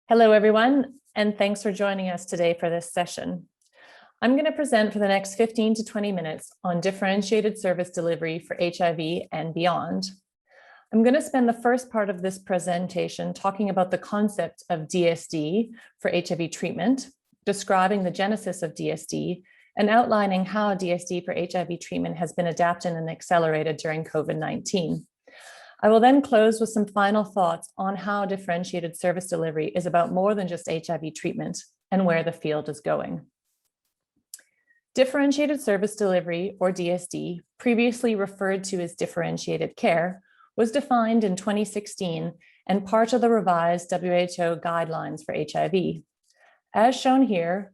Hello, everyone, and thanks for joining us today for this session. I'm going to present for the next 15 to 20 minutes on differentiated service delivery for HIV and beyond. I'm going to spend the first part of this presentation talking about the concept of DSD for HIV treatment, describing the genesis of DSD, and outlining how DSD for HIV treatment has been adapted and accelerated during COVID-19. I will then close with some final thoughts on how differentiated service delivery is about more than just HIV treatment and where the field is going. Differentiated service delivery, or DSD, previously referred to as differentiated care, was defined in 2016 and part of the revised WHO guidelines for HIV. As shown here,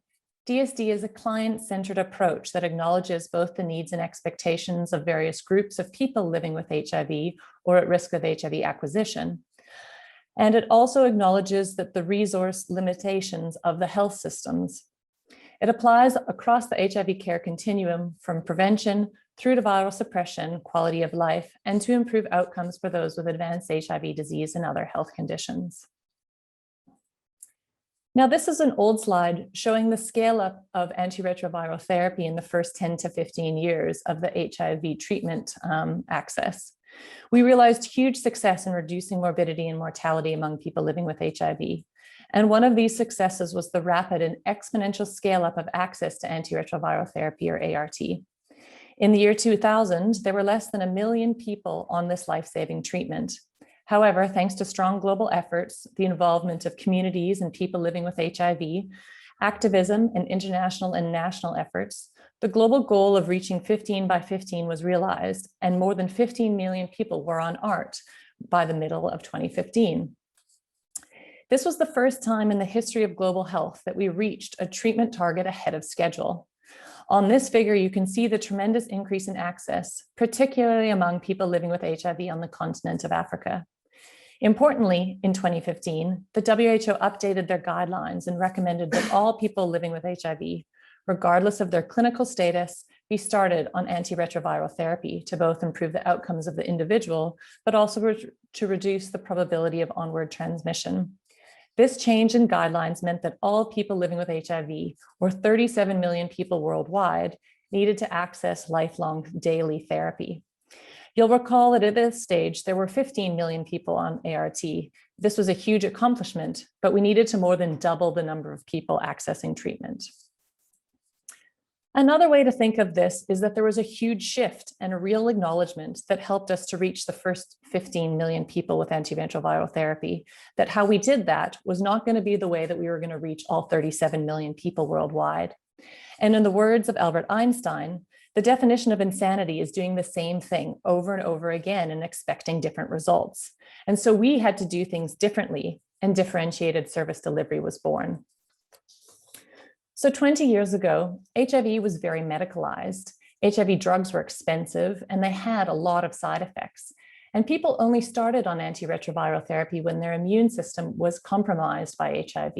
DSD is a client-centered approach that acknowledges both the needs and expectations of various groups of people living with HIV or at risk of HIV acquisition. And it also acknowledges that the resource limitations of the health systems. It applies across the HIV care continuum from prevention through to viral suppression, quality of life, and to improve outcomes for those with advanced HIV disease and other health conditions. Now, this is an old slide showing the scale up of antiretroviral therapy in the first 10 to 15 years of the HIV treatment access. We realized huge success in reducing morbidity and mortality among people living with HIV. And one of these successes was the rapid and exponential scale up of access to antiretroviral therapy, or ART. In the year 2000, there were less than 1 million people on this life-saving treatment. However, thanks to strong global efforts, the involvement of communities and people living with HIV, activism, and international and national efforts, the global goal of reaching 15 by 15 was realized, and more than 15 million people were on ART by the middle of 2015. This was the first time in the history of global health that we reached a treatment target ahead of schedule. On this figure, you can see the tremendous increase in access, particularly among people living with HIV on the continent of Africa. Importantly, in 2015, the WHO updated their guidelines and recommended that all people living with HIV, regardless of their clinical status, be started on antiretroviral therapy to both improve the outcomes of the individual, but also to reduce the probability of onward transmission. This change in guidelines meant that all people living with HIV, or 37 million people worldwide, needed to access lifelong daily therapy. You'll recall that at this stage, there were 15 million people on ART. This was a huge accomplishment, but we needed to more than double the number of people accessing treatment. Another way to think of this is that there was a huge shift and a real acknowledgement that helped us to reach the first 15 million people with antiretroviral therapy, that how we did that was not going to be the way that we were going to reach all 37 million people worldwide. And in the words of Albert Einstein, the definition of insanity is doing the same thing over and over again and expecting different results. And so we had to do things differently, and differentiated service delivery was born. So 20 years ago, HIV was very medicalized. HIV drugs were expensive and they had a lot of side effects. And people only started on antiretroviral therapy when their immune system was compromised by HIV.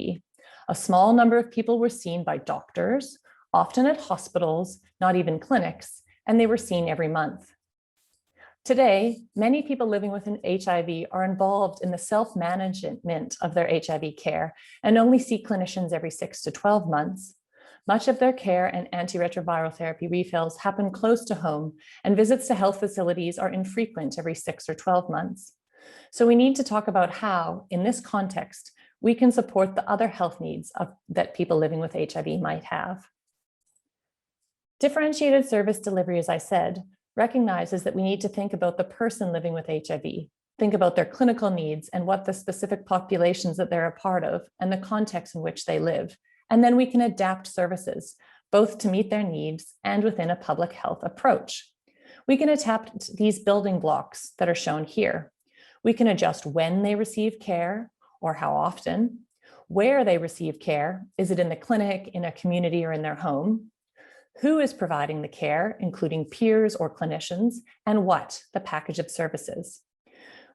A small number of people were seen by doctors, often at hospitals, not even clinics, and they were seen every month. Today, many people living with an HIV are involved in the self-management of their HIV care and only see clinicians every 6 to 12 months. Much of their care and antiretroviral therapy refills happen close to home, and visits to health facilities are infrequent every 6 or 12 months. So we need to talk about how, in this context, we can support the other health needs that people living with HIV might have. Differentiated service delivery, as I said, recognizes that we need to think about the person living with HIV, think about their clinical needs and what the specific populations that they're a part of and the context in which they live. And then we can adapt services, both to meet their needs and within a public health approach. We can adapt these building blocks that are shown here. We can adjust when they receive care or how often, where they receive care. Is it in the clinic, in a community, or in their home? Who is providing the care, including peers or clinicians, and what, the package of services.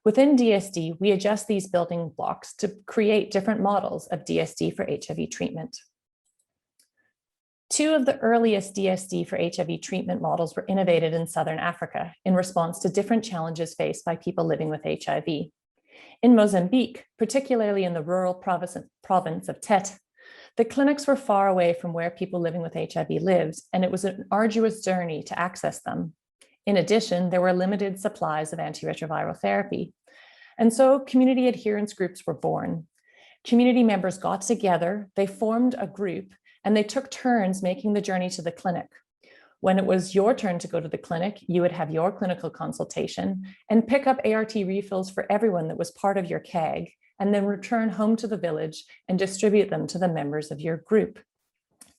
Within DSD, we adjust these building blocks to create different models of DSD for HIV treatment. Two of the earliest DSD for HIV treatment models were innovated in Southern Africa in response to different challenges faced by people living with HIV. In Mozambique, particularly in the rural province of Tete, the clinics were far away from where people living with HIV lived, and it was an arduous journey to access them. In addition, there were limited supplies of antiretroviral therapy. And so community adherence groups were born. Community members got together, they formed a group, and they took turns making the journey to the clinic. When it was your turn to go to the clinic, you would have your clinical consultation and pick up ART refills for everyone that was part of your CAG, and then return home to the village and distribute them to the members of your group.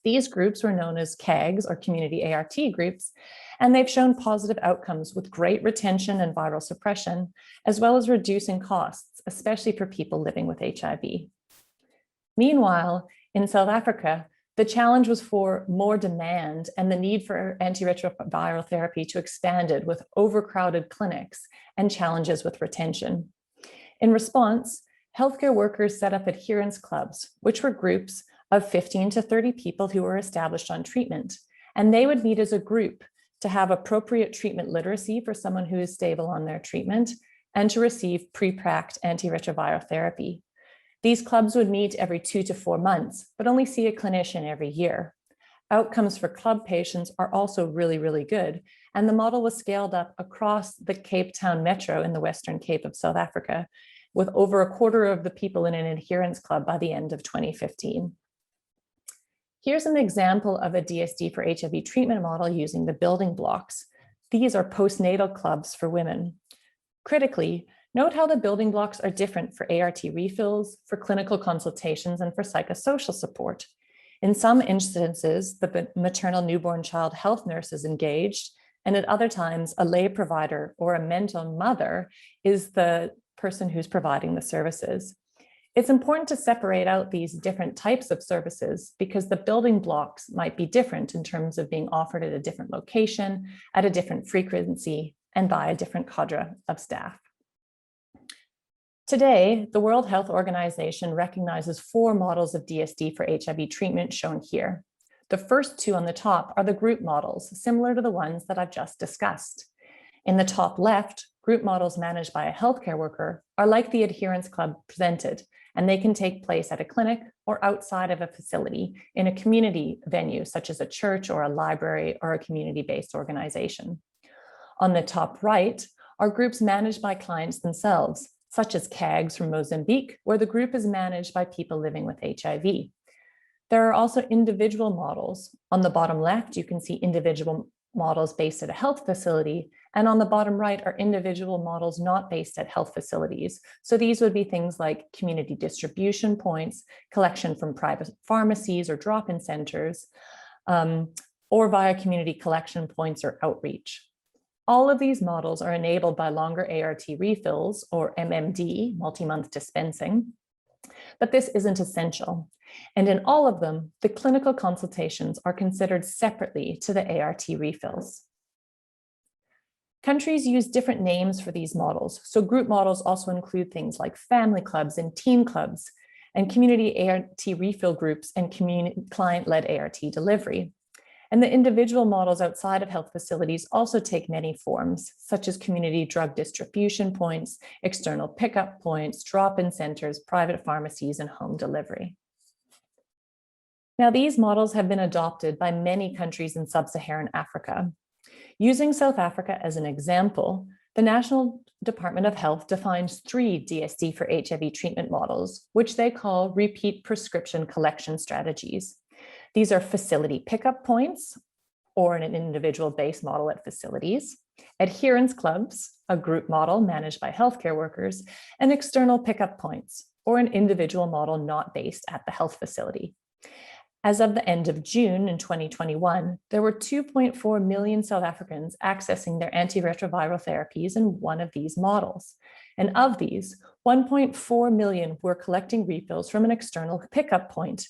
These groups were known as CAGs, or community ART groups, and they've shown positive outcomes with great retention and viral suppression, as well as reducing costs, especially for people living with HIV. Meanwhile, in South Africa, the challenge was for more demand, and the need for antiretroviral therapy to expanded with overcrowded clinics and challenges with retention. In response, healthcare workers set up adherence clubs, which were groups of 15 to 30 people who were established on treatment. And they would meet as a group to have appropriate treatment literacy for someone who is stable on their treatment and to receive pre-packed antiretroviral therapy. These clubs would meet every 2 to 4 months, but only see a clinician every year. Outcomes for club patients are also really, really good. And the model was scaled up across the Cape Town Metro in the Western Cape of South Africa, with over a quarter of the people in an adherence club by the end of 2015. Here's an example of a DSD for HIV treatment model using the building blocks. These are postnatal clubs for women. Critically, note how the building blocks are different for ART refills, for clinical consultations, and for psychosocial support. In some instances, the maternal newborn child health nurse is engaged, and at other times, a lay provider or a mental mother is the person who's providing the services. It's important to separate out these different types of services because the building blocks might be different in terms of being offered at a different location, at a different frequency, and by a different cadre of staff. Today, the World Health Organization recognizes 4 models of DSD for HIV treatment shown here. The first 2 on the top are the group models, similar to the ones that I've just discussed. In the top left, group models managed by a healthcare worker are like the adherence club presented, and they can take place at a clinic or outside of a facility in a community venue, such as a church or a library or a community-based organization. On the top right are groups managed by clients themselves, such as CAGs from Mozambique, where the group is managed by people living with HIV. There are also individual models. On the bottom left, you can see individual models based at a health facility, and on the bottom right are individual models not based at health facilities. So these would be things like community distribution points, collection from private pharmacies or drop-in centers, or via community collection points or outreach. All of these models are enabled by longer ART refills, or MMD, multi-month dispensing, but this isn't essential. And in all of them, the clinical consultations are considered separately to the ART refills. Countries use different names for these models, so group models also include things like family clubs and teen clubs, and community ART refill groups and client-led ART delivery. And the individual models outside of health facilities also take many forms, such as community drug distribution points, external pickup points, drop-in centers, private pharmacies, and home delivery. Now, these models have been adopted by many countries in sub-Saharan Africa. Using South Africa as an example, the National Department of Health defines 3 DSD for HIV treatment models, which they call repeat prescription collection strategies. These are facility pickup points, or an individual-based model at facilities, adherence clubs, a group model managed by healthcare workers, and external pickup points, or an individual model not based at the health facility. As of the end of June in 2021, there were 2.4 million South Africans accessing their antiretroviral therapies in one of these models. And of these, 1.4 million were collecting refills from an external pickup point.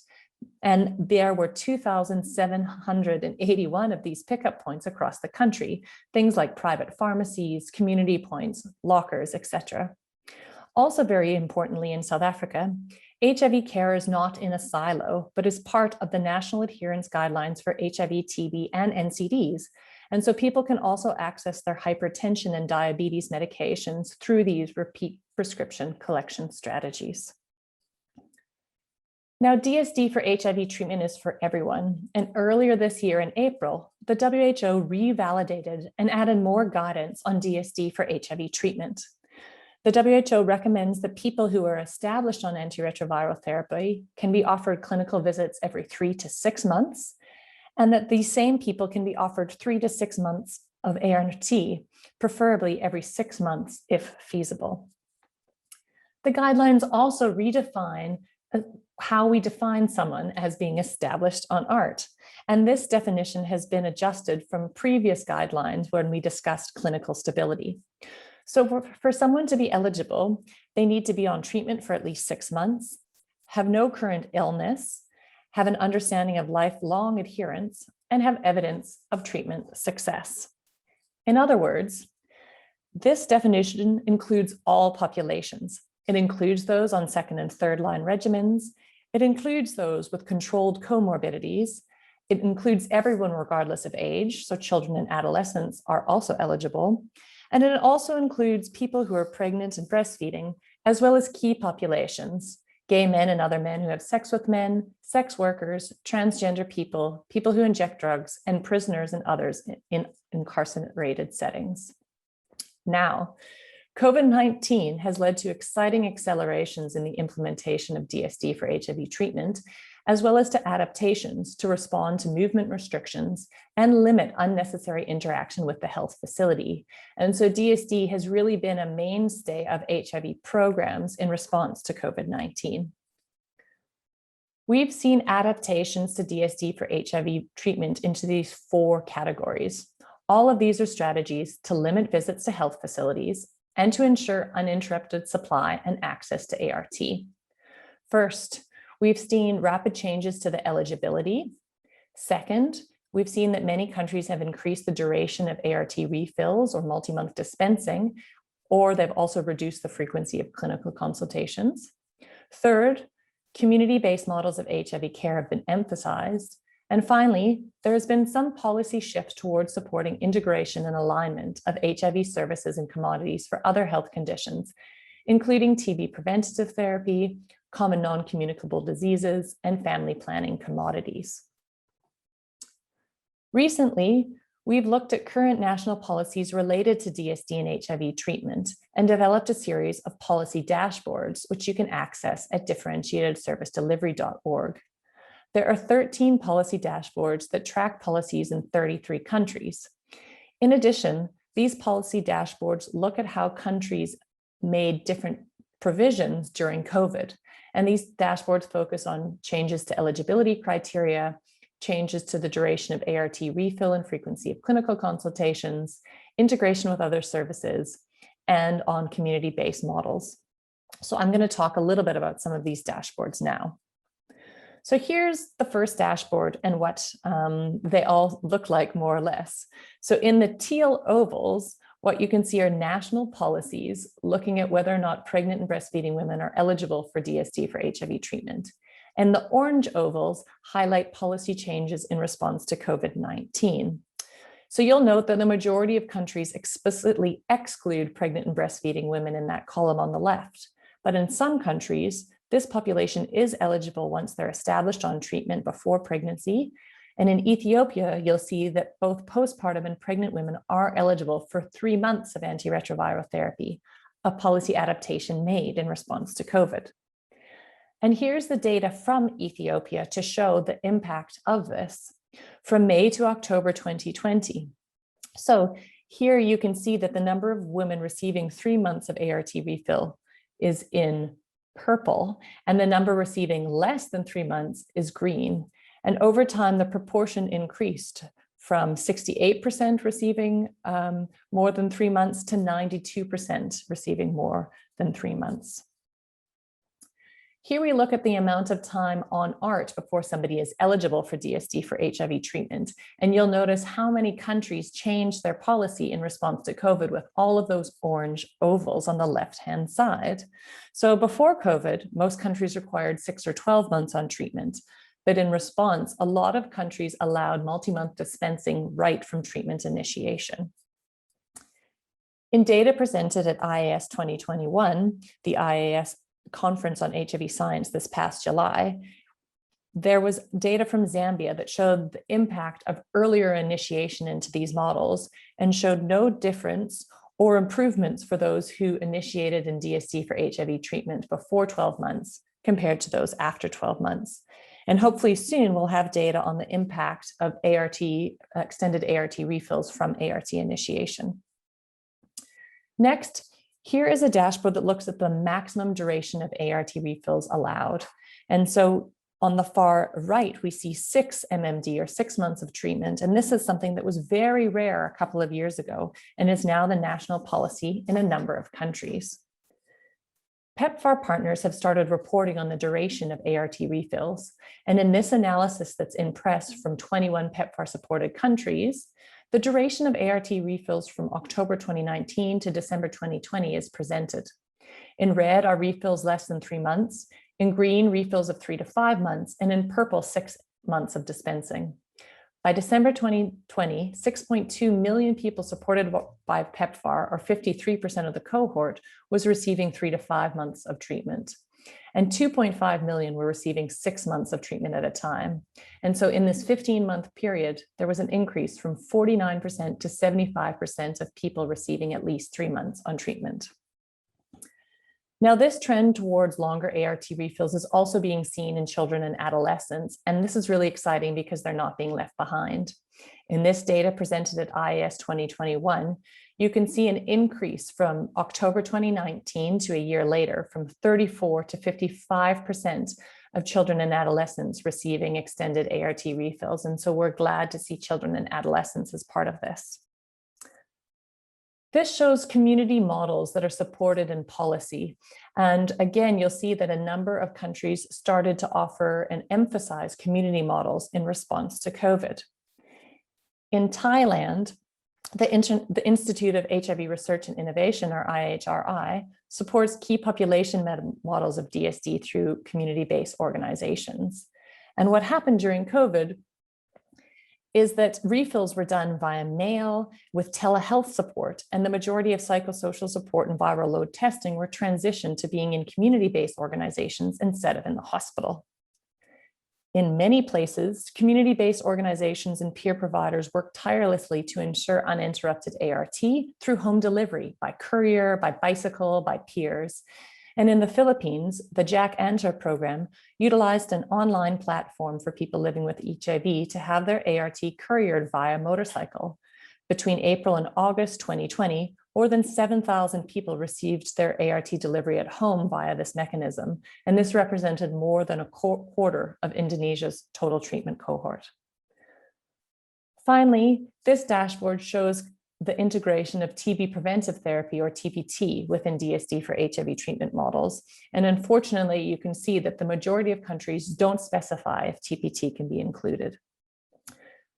And there were 2,781 of these pickup points across the country, things like private pharmacies, community points, lockers, etc. Also very importantly in South Africa, HIV care is not in a silo, but is part of the National Adherence Guidelines for HIV, TB, and NCDs, And so people can also access their hypertension and diabetes medications through these repeat prescription collection strategies. Now, DSD for HIV treatment is for everyone. And earlier this year in April, the WHO revalidated and added more guidance on DSD for HIV treatment. The WHO recommends that people who are established on antiretroviral therapy can be offered clinical visits every 3 to 6 months, and that these same people can be offered 3 to 6 months of ART, preferably every 6 months if feasible. The guidelines also redefine how we define someone as being established on ART. And this definition has been adjusted from previous guidelines when we discussed clinical stability. So for someone to be eligible, they need to be on treatment for at least 6 months, have no current illness, have an understanding of lifelong adherence, and have evidence of treatment success. In other words, this definition includes all populations. It includes those on second and third line regimens. It includes those with controlled comorbidities. It includes everyone regardless of age, so children and adolescents are also eligible. And it also includes people who are pregnant and breastfeeding, as well as key populations, gay men and other men who have sex with men, sex workers, transgender people, people who inject drugs, and prisoners and others in incarcerated settings. Now, COVID-19 has led to exciting accelerations in the implementation of DSD for HIV treatment, as well as to adaptations to respond to movement restrictions and limit unnecessary interaction with the health facility. And so DSD has really been a mainstay of HIV programs in response to COVID-19. We've seen adaptations to DSD for HIV treatment into these 4 categories. All of these are strategies to limit visits to health facilities and to ensure uninterrupted supply and access to ART. First, we've seen rapid changes to the eligibility. Second, we've seen that many countries have increased the duration of ART refills or multi-month dispensing, or they've also reduced the frequency of clinical consultations. Third, community-based models of HIV care have been emphasized. And finally, there has been some policy shift towards supporting integration and alignment of HIV services and commodities for other health conditions, including TB preventative therapy, common non-communicable diseases, and family planning commodities. Recently, we've looked at current national policies related to DSD and HIV treatment and developed a series of policy dashboards, which you can access at differentiatedservicedelivery.org. There are 13 policy dashboards that track policies in 33 countries. In addition, these policy dashboards look at how countries made different provisions during COVID. And these dashboards focus on changes to eligibility criteria, changes to the duration of ART refill and frequency of clinical consultations, integration with other services, and on community-based models. So I'm going to talk a little bit about some of these dashboards now. So here's the first dashboard and what they all look like more or less. So in the teal ovals, what you can see are national policies looking at whether or not pregnant and breastfeeding women are eligible for DSD for HIV treatment. And the orange ovals highlight policy changes in response to COVID-19. So you'll note that the majority of countries explicitly exclude pregnant and breastfeeding women in that column on the left. But in some countries, this population is eligible once they're established on treatment before pregnancy. And in Ethiopia, you'll see that both postpartum and pregnant women are eligible for 3 months of antiretroviral therapy, a policy adaptation made in response to COVID. And here's the data from Ethiopia to show the impact of this from May to October 2020. So here you can see that the number of women receiving 3 months of ART refill is in purple, and the number receiving less than 3 months is green. And over time, the proportion increased from 68% receiving more than 3 months to 92% receiving more than 3 months. Here we look at the amount of time on ART before somebody is eligible for DSD for HIV treatment. And you'll notice how many countries changed their policy in response to COVID with all of those orange ovals on the left-hand side. So before COVID, most countries required 6 or 12 months on treatment. but in response, a lot of countries allowed multi-month dispensing right from treatment initiation. In data presented at RIAS 2021, the RIAS conference on HIV science this past July, there was data from Zambia that showed the impact of earlier initiation into these models and showed no difference or improvements for those who initiated in DSD for HIV treatment before 12 months compared to those after 12 months. And hopefully soon we'll have data on the impact of extended ART refills from ART initiation. Next, here is a dashboard that looks at the maximum duration of ART refills allowed. And so on the far right, we see 6 MMD or 6 months of treatment. And this is something that was very rare a couple of years ago and is now the national policy in a number of countries. PEPFAR partners have started reporting on the duration of ART refills. And in this analysis that's in press from 21 PEPFAR supported countries, the duration of ART refills from October 2019 to December 2020 is presented. In red are refills less than 3 months, in green refills of 3 to 5 months, and in purple 6 months of dispensing. By December 2020, 6.2 million people supported by PEPFAR, or 53% of the cohort, was receiving 3 to 5 months of treatment. And 2.5 million were receiving 6 months of treatment at a time. And so in this 15-month period, there was an increase from 49% to 75% of people receiving at least 3 months on treatment. Now, this trend towards longer ART refills is also being seen in children and adolescents, and this is really exciting because they're not being left behind. In this data presented at RIAS 2021, you can see an increase from October 2019 to a year later from 34 to 55% of children and adolescents receiving extended ART refills. And so we're glad to see children and adolescents as part of this. This shows community models that are supported in policy. And again, you'll see that a number of countries started to offer and emphasize community models in response to COVID. In Thailand, the Institute of HIV Research and Innovation, or IHRI, supports key population models of DSD through community-based organizations. And what happened during COVID is that refills were done via mail with telehealth support, and the majority of psychosocial support and viral load testing were transitioned to being in community-based organizations instead of in the hospital. In many places, community-based organizations and peer providers work tirelessly to ensure uninterrupted ART through home delivery, by courier, by bicycle, by peers. And in the Philippines, the Jack Anter program utilized an online platform for people living with HIV to have their ART couriered via motorcycle. Between April and August 2020, more than 7,000 people received their ART delivery at home via this mechanism, and this represented more than a quarter of Indonesia's total treatment cohort. Finally, this dashboard shows the integration of TB preventive therapy, or TPT, within DSD for HIV treatment models. And unfortunately, you can see that the majority of countries don't specify if TPT can be included.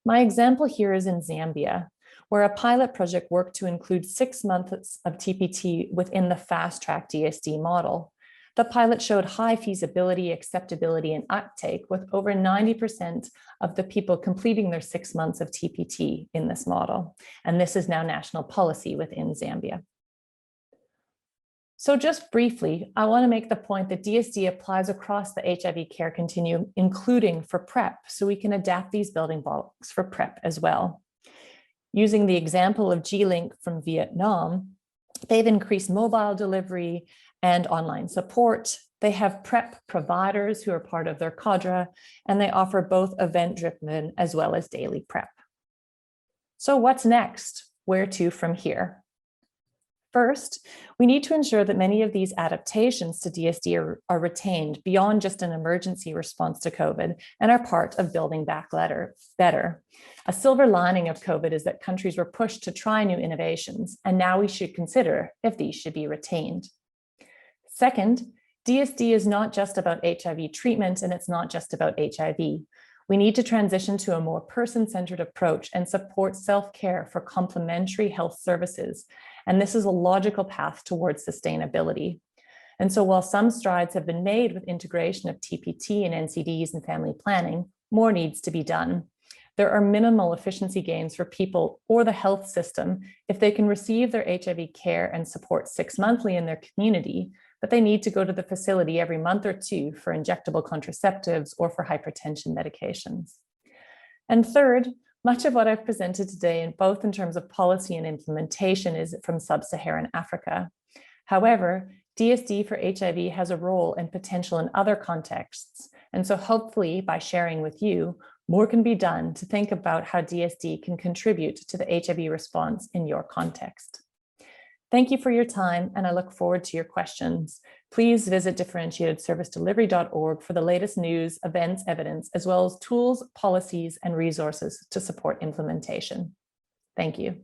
My example here is in Zambia, where a pilot project worked to include 6 months of TPT within the fast-track DSD model. The pilot showed high feasibility, acceptability, and uptake, with over 90% of the people completing their 6 months of TPT in this model. And this is now national policy within Zambia. So just briefly, I want to make the point that DSD applies across the HIV care continuum, including for PrEP, so we can adapt these building blocks for PrEP as well. Using the example of G-Link from Vietnam, they've increased mobile delivery and online support. They have PrEP providers who are part of their cadre, and they offer both event-driven as well as daily PrEP. So what's next? Where to from here? First, we need to ensure that many of these adaptations to DSD are retained beyond just an emergency response to COVID and are part of building back better. A silver lining of COVID is that countries were pushed to try new innovations, and now we should consider if these should be retained. Second, DSD is not just about HIV treatment, and it's not just about HIV. We need to transition to a more person-centered approach and support self-care for complementary health services. And this is a logical path towards sustainability. And so while some strides have been made with integration of TPT and NCDs and family planning, more needs to be done. There are minimal efficiency gains for people or the health system if they can receive their HIV care and support 6 monthly in their community, but they need to go to the facility every month or 2 for injectable contraceptives or for hypertension medications. And third, much of what I've presented today, both in terms of policy and implementation, is from sub-Saharan Africa. However, DSD for HIV has a role and potential in other contexts. And so hopefully by sharing with you, more can be done to think about how DSD can contribute to the HIV response in your context. Thank you for your time, and I look forward to your questions. Please visit differentiatedservicedelivery.org for the latest news, events, evidence, as well as tools, policies, and resources to support implementation. Thank you.